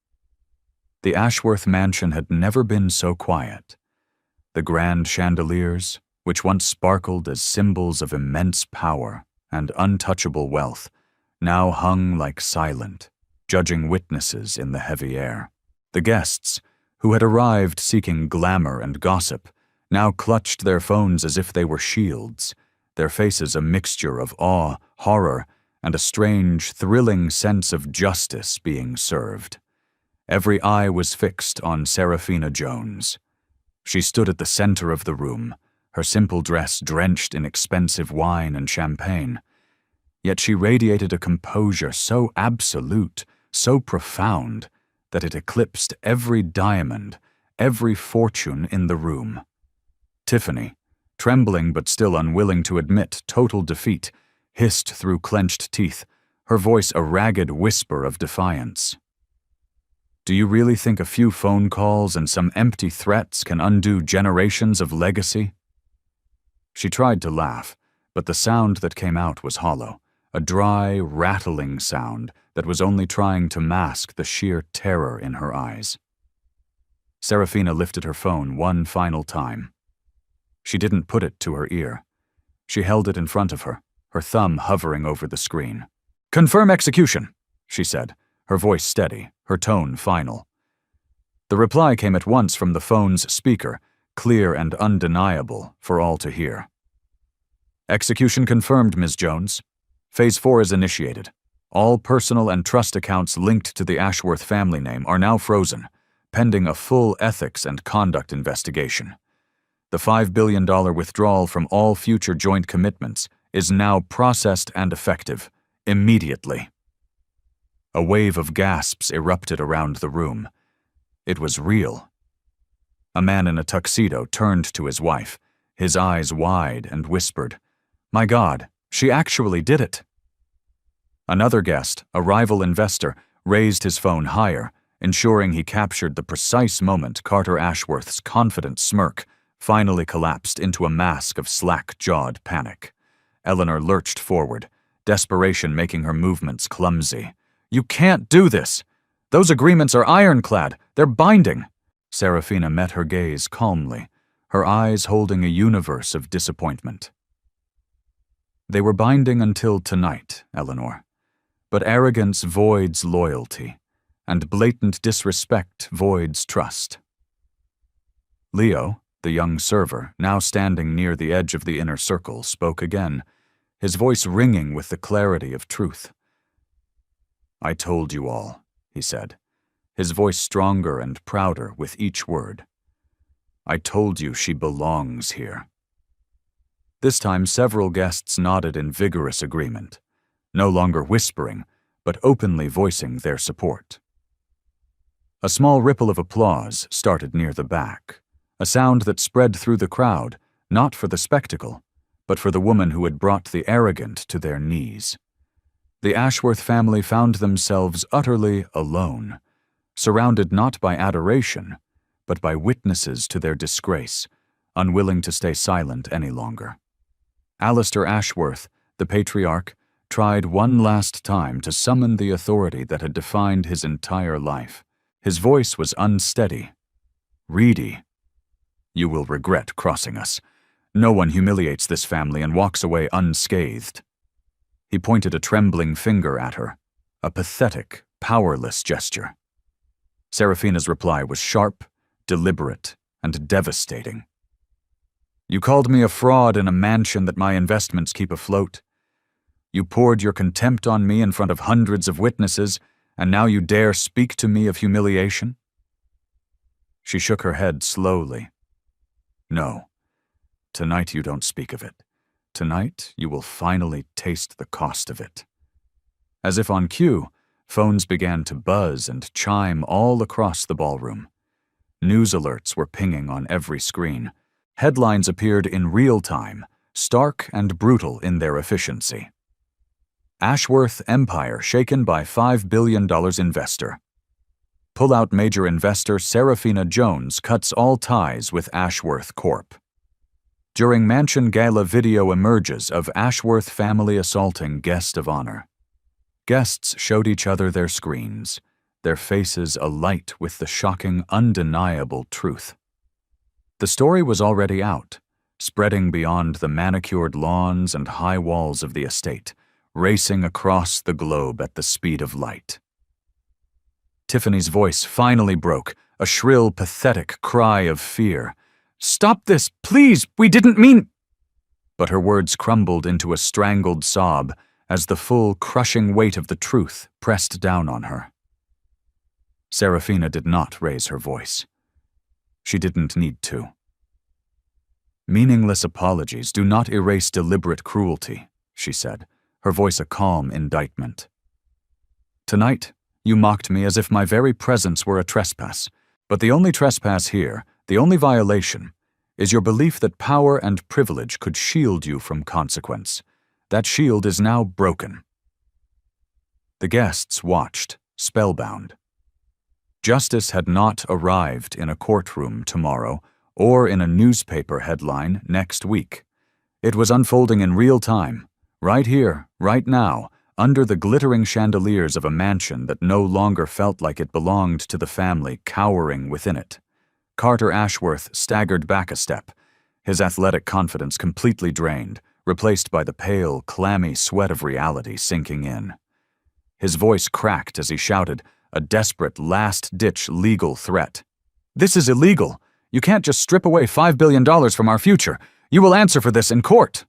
The Ashworth mansion had never been so quiet. The grand chandeliers, which once sparkled as symbols of immense power and untouchable wealth, now hung like silent, judging witnesses in the heavy air. The guests, who had arrived seeking glamour and gossip, now clutched their phones as if they were shields, their faces a mixture of awe, horror, and a strange, thrilling sense of justice being served. Every eye was fixed on Seraphina Jones. She stood at the center of the room, her simple dress drenched in expensive wine and champagne. Yet she radiated a composure so absolute, so profound, that it eclipsed every diamond, every fortune in the room. Tiffany, trembling but still unwilling to admit total defeat, hissed through clenched teeth, her voice a ragged whisper of defiance. "Do you really think a few phone calls and some empty threats can undo generations of legacy?" She tried to laugh, but the sound that came out was hollow, a dry, rattling sound that was only trying to mask the sheer terror in her eyes. Seraphina lifted her phone one final time. She didn't put it to her ear. She held it in front of her, her thumb hovering over the screen. "Confirm execution," she said, her voice steady, her tone final. The reply came at once from the phone's speaker, clear and undeniable for all to hear. "Execution confirmed, Ms. Jones. Phase 4 is initiated. All personal and trust accounts linked to the Ashworth family name are now frozen, pending a full ethics and conduct investigation. The $5 billion withdrawal from all future joint commitments is now processed and effective, immediately." A wave of gasps erupted around the room. It was real. A man in a tuxedo turned to his wife, his eyes wide, and whispered, "My God, she actually did it." Another guest, a rival investor, raised his phone higher, ensuring he captured the precise moment Carter Ashworth's confident smirk finally collapsed into a mask of slack-jawed panic. Eleanor lurched forward, desperation making her movements clumsy. "You can't do this! Those agreements are ironclad! They're binding!" Seraphina met her gaze calmly, her eyes holding a universe of disappointment. "They were binding until tonight, Eleanor. But arrogance voids loyalty, and blatant disrespect voids trust." Leo, the young server, now standing near the edge of the inner circle, spoke again, his voice ringing with the clarity of truth. "I told you all," he said, his voice stronger and prouder with each word. "I told you she belongs here." This time several guests nodded in vigorous agreement, no longer whispering, but openly voicing their support. A small ripple of applause started near the back, a sound that spread through the crowd, not for the spectacle, but for the woman who had brought the arrogant to their knees. The Ashworth family found themselves utterly alone, surrounded not by adoration, but by witnesses to their disgrace, unwilling to stay silent any longer. Alistair Ashworth, the patriarch, tried one last time to summon the authority that had defined his entire life. His voice was unsteady. "Reedy, you will regret crossing us. No one humiliates this family and walks away unscathed." He pointed a trembling finger at her, a pathetic, powerless gesture. Seraphina's reply was sharp, deliberate, and devastating. "You called me a fraud in a mansion that my investments keep afloat. You poured your contempt on me in front of hundreds of witnesses, and now you dare speak to me of humiliation?" She shook her head slowly. "No, tonight you don't speak of it. Tonight you will finally taste the cost of it." As if on cue, phones began to buzz and chime all across the ballroom. News alerts were pinging on every screen. Headlines appeared in real time, stark and brutal in their efficiency. Ashworth Empire shaken by $5 billion investor. Pull-out major investor Seraphina Jones cuts all ties with Ashworth Corp. During Mansion Gala video emerges of Ashworth family assaulting guest of honor. Guests showed each other their screens, their faces alight with the shocking, undeniable truth. The story was already out, spreading beyond the manicured lawns and high walls of the estate, racing across the globe at the speed of light. Tiffany's voice finally broke, a shrill, pathetic cry of fear. "Stop this, please! We didn't mean—" But her words crumbled into a strangled sob as the full, crushing weight of the truth pressed down on her. Serafina did not raise her voice. She didn't need to. "Meaningless apologies do not erase deliberate cruelty," she said, her voice a calm indictment. "Tonight, you mocked me as if my very presence were a trespass, but the only trespass here, the only violation, is your belief that power and privilege could shield you from consequence. That shield is now broken." The guests watched, spellbound. Justice had not arrived in a courtroom tomorrow or in a newspaper headline next week. It was unfolding in real time, right here, right now, under the glittering chandeliers of a mansion that no longer felt like it belonged to the family cowering within it. Carter Ashworth staggered back a step, his athletic confidence completely drained, replaced by the pale, clammy sweat of reality sinking in. His voice cracked as he shouted, a desperate, last-ditch legal threat. "This is illegal. You can't just strip away $5 billion from our future. You will answer for this in court."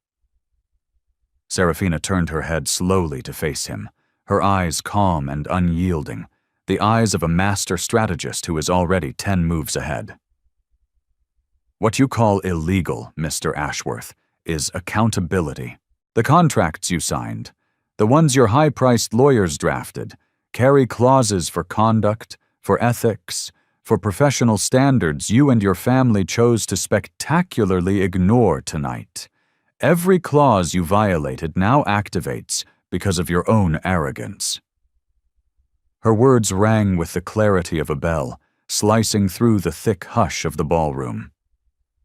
Serafina turned her head slowly to face him, her eyes calm and unyielding, the eyes of a master strategist who is already 10 moves ahead. "What you call illegal, Mr. Ashworth, is accountability. The contracts you signed, the ones your high-priced lawyers drafted, carry clauses for conduct, for ethics, for professional standards you and your family chose to spectacularly ignore tonight. Every clause you violated now activates because of your own arrogance." Her words rang with the clarity of a bell, slicing through the thick hush of the ballroom.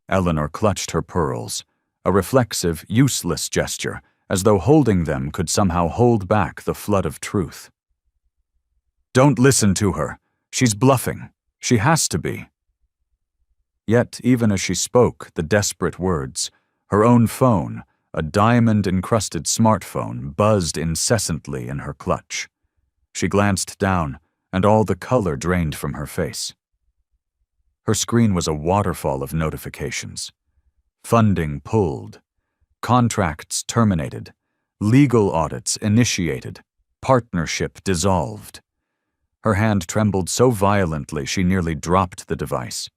Eleanor clutched her pearls, a reflexive, useless gesture, as though holding them could somehow hold back the flood of truth. "Don't listen to her. She's bluffing. She has to be." Yet, even as she spoke the desperate words, her own phone, a diamond-encrusted smartphone, buzzed incessantly in her clutch. She glanced down, and all the color drained from her face. Her screen was a waterfall of notifications. Funding pulled. Contracts terminated. Legal audits initiated. Partnership dissolved. Her hand trembled so violently she nearly dropped the device.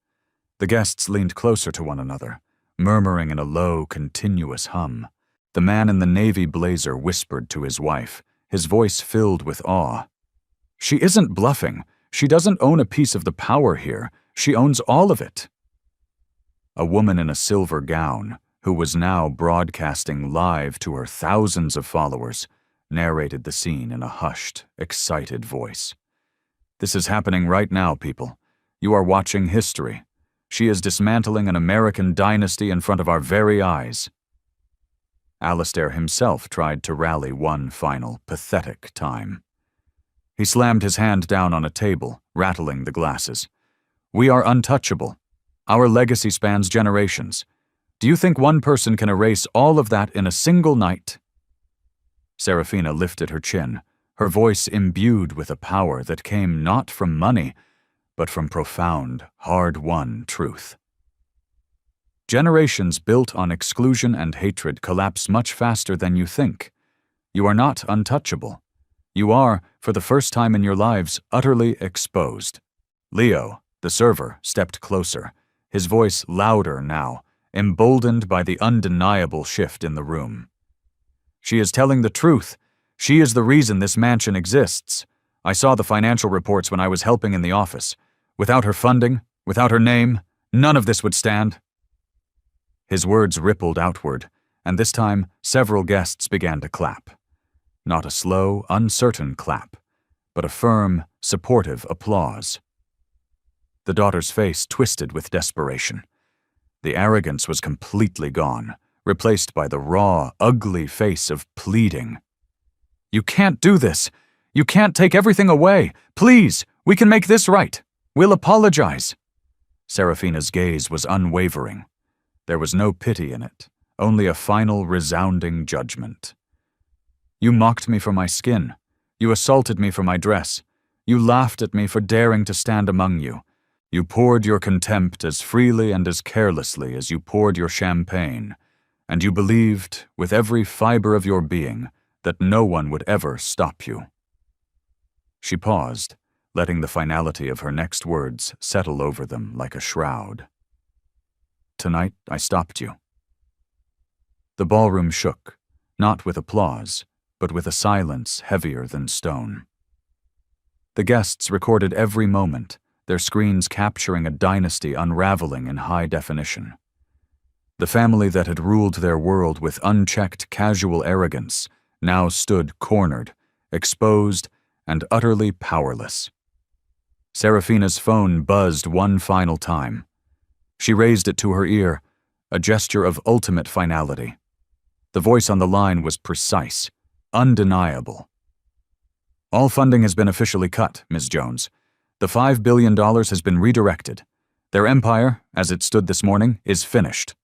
The guests leaned closer to one another, murmuring in a low, continuous hum. The man in the navy blazer whispered to his wife, his voice filled with awe. "She isn't bluffing. She doesn't own a piece of the power here. She owns all of it." A woman in a silver gown, who was now broadcasting live to her thousands of followers, narrated the scene in a hushed, excited voice. "This is happening right now, people. You are watching history. She is dismantling an American dynasty in front of our very eyes." Alistair himself tried to rally one final, pathetic time. He slammed his hand down on a table, rattling the glasses. "We are untouchable. Our legacy spans generations. Do you think one person can erase all of that in a single night?" Serafina lifted her chin, her voice imbued with a power that came not from money, but from profound, hard-won truth. Generations built on exclusion and hatred collapse much faster than you think. You are not untouchable. You are, for the first time in your lives, utterly exposed. Leo, the server, stepped closer, his voice louder now, emboldened by the undeniable shift in the room. "She is telling the truth. She is the reason this mansion exists. I saw the financial reports when I was helping in the office. Without her funding, without her name, none of this would stand." His words rippled outward, and this time several guests began to clap. Not a slow, uncertain clap, but a firm, supportive applause. The daughter's face twisted with desperation. The arrogance was completely gone, replaced by the raw, ugly face of pleading. "You can't do this! You can't take everything away! Please, we can make this right! We'll apologize!" Serafina's gaze was unwavering. There was no pity in it, only a final, resounding judgment. "You mocked me for my skin. You assaulted me for my dress. You laughed at me for daring to stand among you. You poured your contempt as freely and as carelessly as you poured your champagne, and you believed, with every fiber of your being, that no one would ever stop you." She paused, letting the finality of her next words settle over them like a shroud. "Tonight I stopped you." The ballroom shook, not with applause, but with a silence heavier than stone. The guests recorded every moment, their screens capturing a dynasty unraveling in high definition. The family that had ruled their world with unchecked casual arrogance now stood cornered, exposed, and utterly powerless. Serafina's phone buzzed one final time. She raised it to her ear, a gesture of ultimate finality. The voice on the line was precise, undeniable. "All funding has been officially cut, Ms. Jones. The $5 billion has been redirected. Their empire, as it stood this morning, is finished."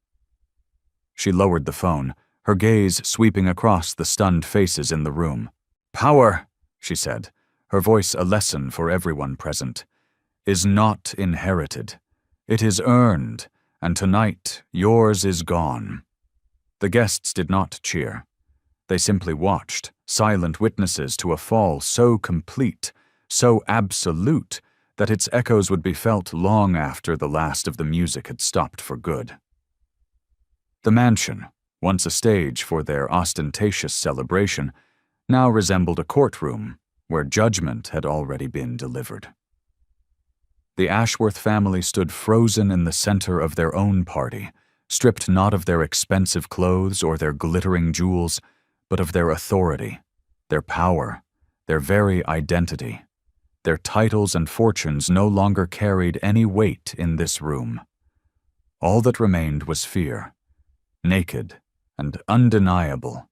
She lowered the phone, her gaze sweeping across the stunned faces in the room. "Power," she said, her voice a lesson for everyone present, "is not inherited. It is earned, and tonight yours is gone." The guests did not cheer. They simply watched, silent witnesses to a fall so complete, so absolute, that its echoes would be felt long after the last of the music had stopped for good. The mansion, once a stage for their ostentatious celebration, now resembled a courtroom where judgment had already been delivered. The Ashworth family stood frozen in the center of their own party, stripped not of their expensive clothes or their glittering jewels, but of their authority, their power, their very identity. Their titles and fortunes no longer carried any weight in this room. All that remained was fear, naked and undeniable.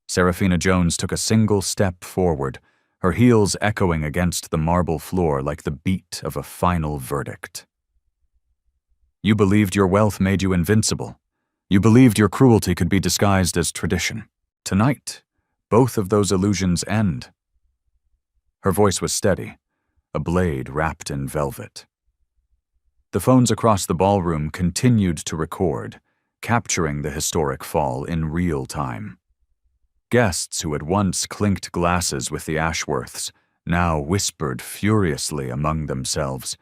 Serafina Jones took a single step forward, her heels echoing against the marble floor like the beat of a final verdict. "You believed your wealth made you invincible. You believed your cruelty could be disguised as tradition. Tonight, both of those illusions end." Her voice was steady, a blade wrapped in velvet. The phones across the ballroom continued to record, capturing the historic fall in real time. Guests who had once clinked glasses with the Ashworths now whispered furiously among themselves,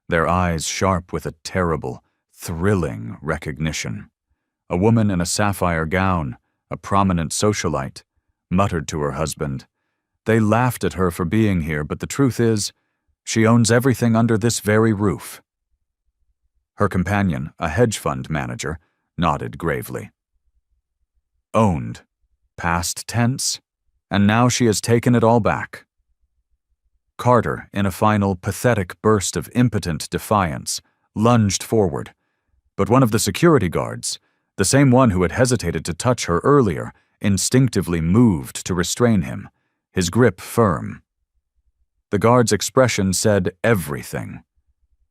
their eyes sharp with a terrible, thrilling recognition. A woman in a sapphire gown, a prominent socialite, muttered to her husband, "They laughed at her for being here, but the truth is, she owns everything under this very roof." Her companion, a hedge fund manager, nodded gravely. "Owned. Past tense, and now she has taken it all back." Carter, in a final pathetic burst of impotent defiance, lunged forward, but one of the security guards, the same one who had hesitated to touch her earlier, instinctively moved to restrain him, his grip firm. The guard's expression said everything.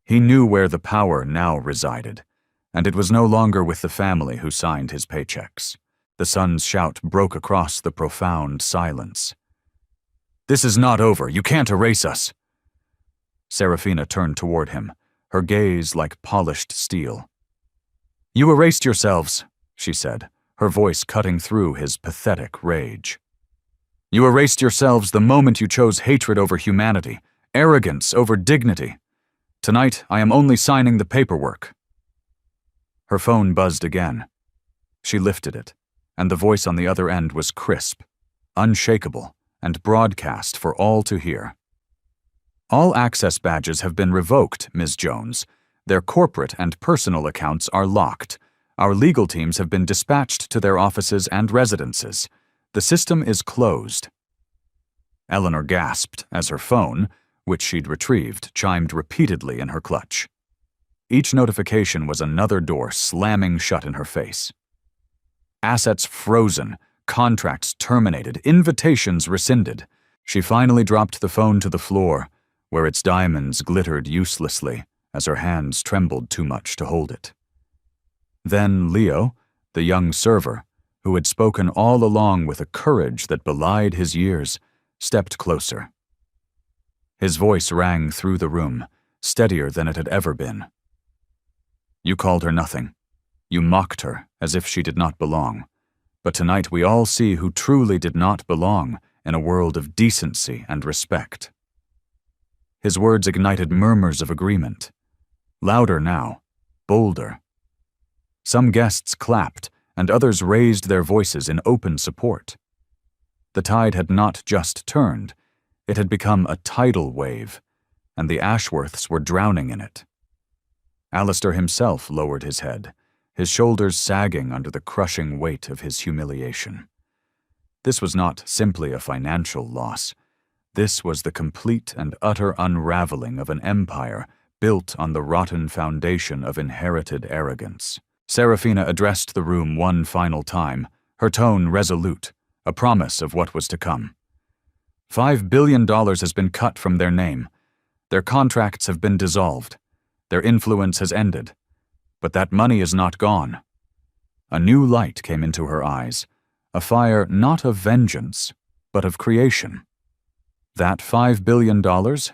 He knew where the power now resided, and it was no longer with the family who signed his paychecks. The son's shout broke across the profound silence. "This is not over. You can't erase us." Serafina turned toward him, her gaze like polished steel. "You erased yourselves," she said, her voice cutting through his pathetic rage. "You erased yourselves the moment you chose hatred over humanity, arrogance over dignity. Tonight, I am only signing the paperwork." Her phone buzzed again. She lifted it, and the voice on the other end was crisp, unshakable, and broadcast for all to hear. "All access badges have been revoked, Ms. Jones. Their corporate and personal accounts are locked. Our legal teams have been dispatched to their offices and residences. The system is closed." Eleanor gasped as her phone, which she'd retrieved, chimed repeatedly in her clutch. Each notification was another door slamming shut in her face. Assets frozen, contracts terminated, invitations rescinded. She finally dropped the phone to the floor, where its diamonds glittered uselessly as her hands trembled too much to hold it. Then Leo, the young server, who had spoken all along with a courage that belied his years, stepped closer. His voice rang through the room, steadier than it had ever been. You called her nothing. You mocked her as if she did not belong. But tonight we all see who truly did not belong in a world of decency and respect. His words ignited murmurs of agreement. Louder now, bolder. Some guests clapped, and others raised their voices in open support. The tide had not just turned, it had become a tidal wave, and the Ashworths were drowning in it. Alistair himself lowered his head, his shoulders sagging under the crushing weight of his humiliation. This was not simply a financial loss. This was the complete and utter unraveling of an empire built on the rotten foundation of inherited arrogance. Serafina addressed the room one final time, her tone resolute, a promise of what was to come. $5 billion has been cut from their name. Their contracts have been dissolved. Their influence has ended. But that money is not gone. A new light came into her eyes, a fire not of vengeance, but of creation. That $5 billion,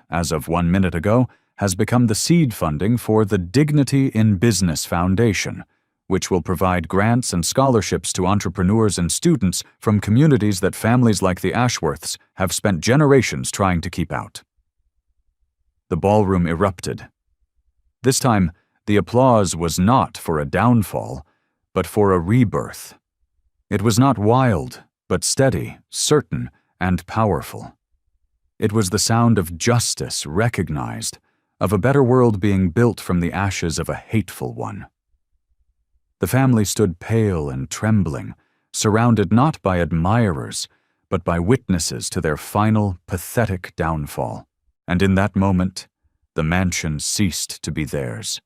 as of 1 minute ago, has become the seed funding for the Dignity in Business Foundation, which will provide grants and scholarships to entrepreneurs and students from communities that families like the Ashworths have spent generations trying to keep out. The ballroom erupted. This time, the applause was not for a downfall, but for a rebirth. It was not wild, but steady, certain, and powerful. It was the sound of justice recognized, of a better world being built from the ashes of a hateful one. The family stood pale and trembling, surrounded not by admirers, but by witnesses to their final, pathetic downfall. And in that moment, the mansion ceased to be theirs.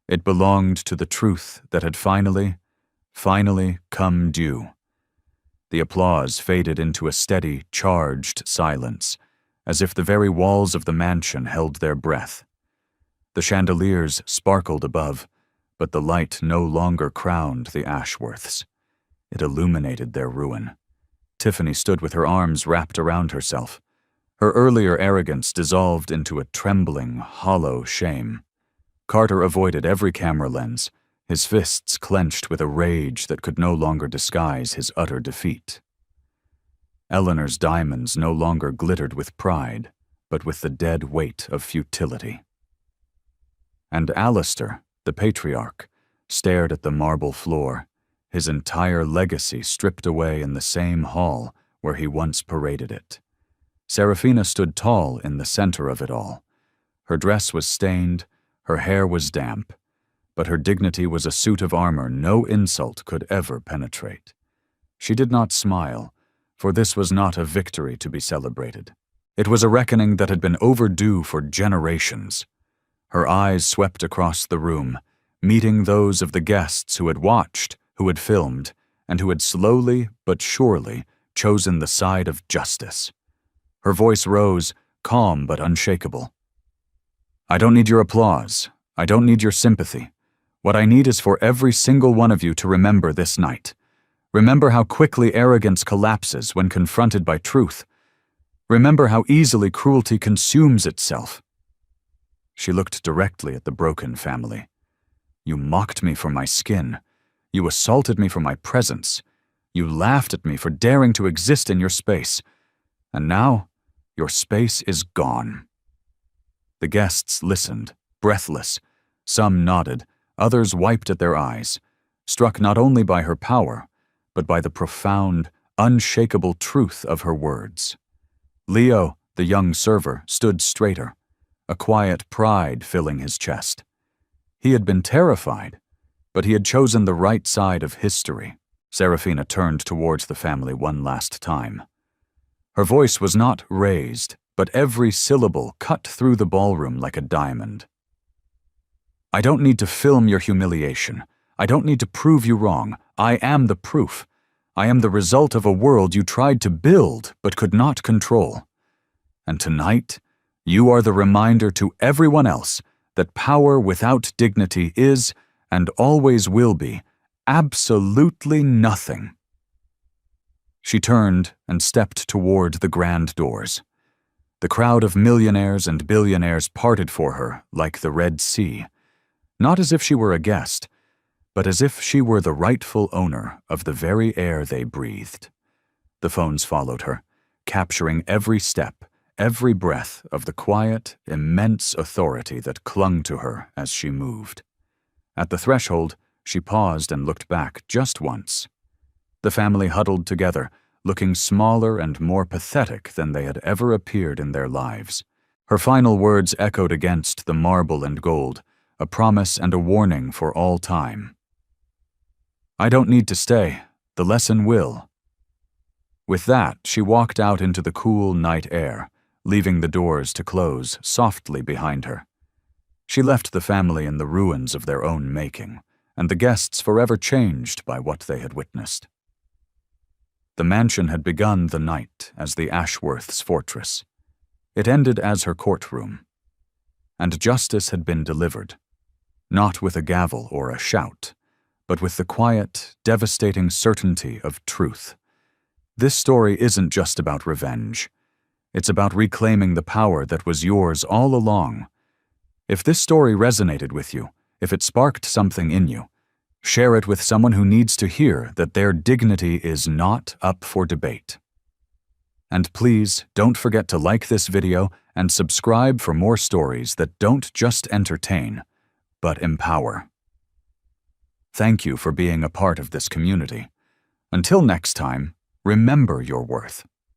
It belonged to the truth that had finally come due. The applause faded into a steady, charged silence, as if the very walls of the mansion held their breath. The chandeliers sparkled above, but the light no longer crowned the Ashworths. It illuminated their ruin. Tiffany stood with her arms wrapped around herself. Her earlier arrogance dissolved into a trembling, hollow shame. Carter avoided every camera lens, his fists clenched with a rage that could no longer disguise his utter defeat. Eleanor's diamonds no longer glittered with pride, but with the dead weight of futility. And Alistair, the patriarch, stared at the marble floor, his entire legacy stripped away in the same hall where he once paraded it. Serafina stood tall in the center of it all. Her dress was stained, her hair was damp, but her dignity was a suit of armor no insult could ever penetrate. She did not smile, for this was not a victory to be celebrated. It was a reckoning that had been overdue for generations. Her eyes swept across the room, meeting those of the guests who had watched, who had filmed, and who had slowly but surely chosen the side of justice. Her voice rose, calm but unshakable. I don't need your applause. I don't need your sympathy. What I need is for every single one of you to remember this night. Remember how quickly arrogance collapses when confronted by truth. Remember how easily cruelty consumes itself. She looked directly at the broken family. You mocked me for my skin. You assaulted me for my presence. You laughed at me for daring to exist in your space. And now, your space is gone. The guests listened, breathless. Some nodded, others wiped at their eyes, struck not only by her power, but by the profound, unshakable truth of her words. Leo, the young server, stood straighter, a quiet pride filling his chest. He had been terrified, but he had chosen the right side of history. Serafina turned towards the family one last time. Her voice was not raised, but every syllable cut through the ballroom like a diamond. I don't need to film your humiliation. I don't need to prove you wrong. I am the proof. I am the result of a world you tried to build but could not control. And tonight, you are the reminder to everyone else that power without dignity is, and always will be, absolutely nothing. She turned and stepped toward the grand doors. The crowd of millionaires and billionaires parted for her like the Red Sea, not as if she were a guest, but as if she were the rightful owner of the very air they breathed. The phones followed her, capturing every step, every breath of the quiet, immense authority that clung to her as she moved. At the threshold, she paused and looked back just once. The family huddled together, looking smaller and more pathetic than they had ever appeared in their lives. Her final words echoed against the marble and gold, a promise and a warning for all time. I don't need to stay. The lesson will. With that, she walked out into the cool night air, leaving the doors to close softly behind her. She left the family in the ruins of their own making, and the guests forever changed by what they had witnessed. The mansion had begun the night as the Ashworth's fortress. It ended as her courtroom. And justice had been delivered, not with a gavel or a shout, but with the quiet, devastating certainty of truth. This story isn't just about revenge. It's about reclaiming the power that was yours all along. If this story resonated with you, if it sparked something in you, share it with someone who needs to hear that their dignity is not up for debate. And please don't forget to like this video and subscribe for more stories that don't just entertain, but empower. Thank you for being a part of this community. Until next time, remember your worth.